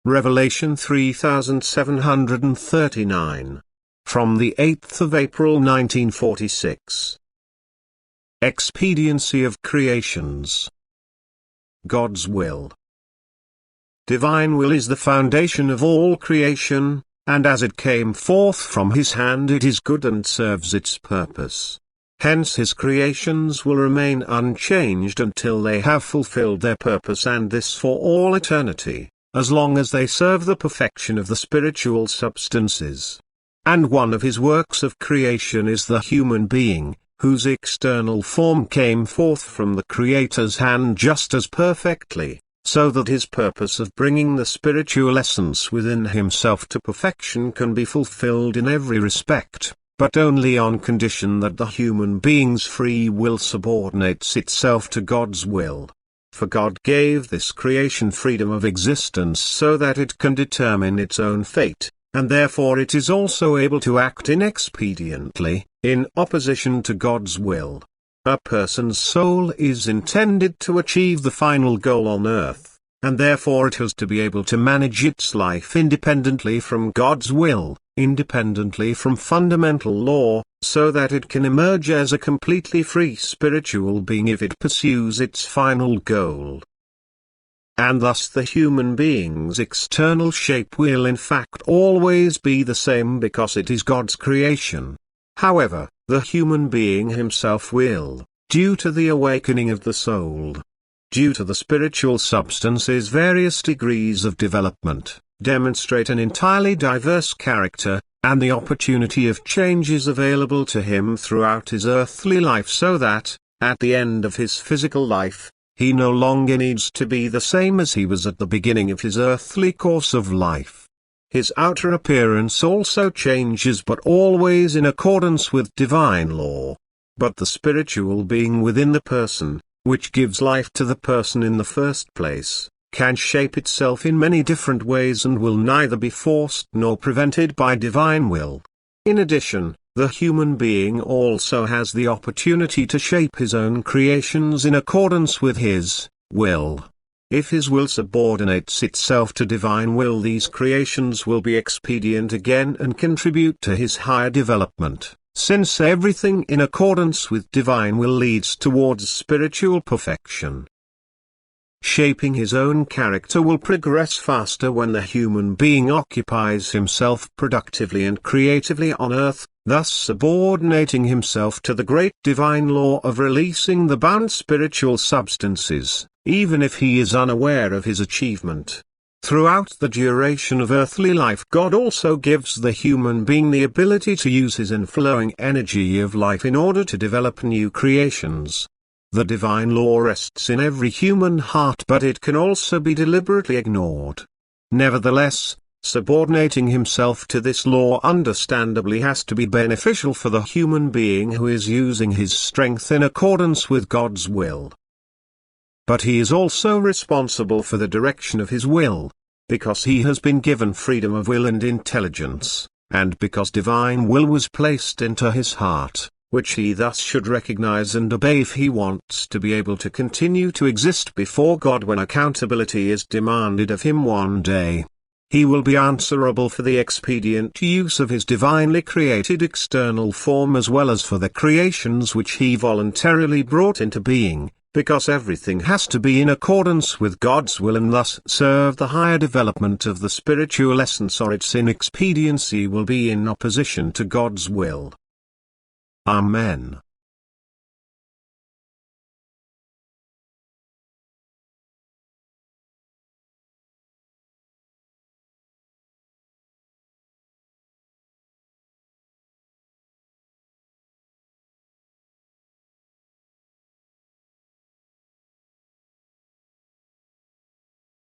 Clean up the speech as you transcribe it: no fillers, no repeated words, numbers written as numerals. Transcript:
Revelation 3739. From the 8th of April 1946. Expediency of creations. God's will. Divine will is the foundation of all creation, and as it came forth from his hand it is good and serves its purpose. Hence his creations will remain unchanged until they have fulfilled their purpose, and this for all eternity, as long as they serve the perfection of the spiritual substances. And one of his works of creation is the human being, whose external form came forth from the Creator's hand just as perfectly, so that his purpose of bringing the spiritual essence within himself to perfection can be fulfilled in every respect, but only on condition that the human being's free will subordinates itself to God's will. For God gave this creation freedom of existence so that it can determine its own fate, and therefore it is also able to act inexpediently, in opposition to God's will. A person's soul is intended to achieve the final goal on earth, and therefore it has to be able to manage its life independently from God's will, independently from fundamental law, so that it can emerge as a completely free spiritual being if it pursues its final goal. And thus the human being's external shape will in fact always be the same because it is God's creation. However, the human being himself will, due to the awakening of the soul, due to the spiritual substance's various degrees of development, demonstrate an entirely diverse character, and the opportunity of change is available to him throughout his earthly life, so that, at the end of his physical life, he no longer needs to be the same as he was at the beginning of his earthly course of life. His outer appearance also changes, but always in accordance with divine law. But the spiritual being within the person, which gives life to the person in the first place, can shape itself in many different ways and will neither be forced nor prevented by divine will. In addition, the human being also has the opportunity to shape his own creations in accordance with his will. If his will subordinates itself to divine will, these creations will be expedient again and contribute to his higher development, since everything in accordance with divine will leads towards spiritual perfection. Shaping his own character will progress faster when the human being occupies himself productively and creatively on earth, thus subordinating himself to the great divine law of releasing the bound spiritual substances, even if he is unaware of his achievement. Throughout the duration of earthly life, God also gives the human being the ability to use his inflowing energy of life in order to develop new creations. The divine law rests in every human heart, but it can also be deliberately ignored. Nevertheless, subordinating himself to this law understandably has to be beneficial for the human being who is using his strength in accordance with God's will. But he is also responsible for the direction of his will, because he has been given freedom of will and intelligence, and because divine will was placed into his heart, which he thus should recognize and obey if he wants to be able to continue to exist before God when accountability is demanded of him one day. He will be answerable for the expedient use of his divinely created external form as well as for the creations which he voluntarily brought into being, because everything has to be in accordance with God's will and thus serve the higher development of the spiritual essence, or its inexpediency will be in opposition to God's will. Amen.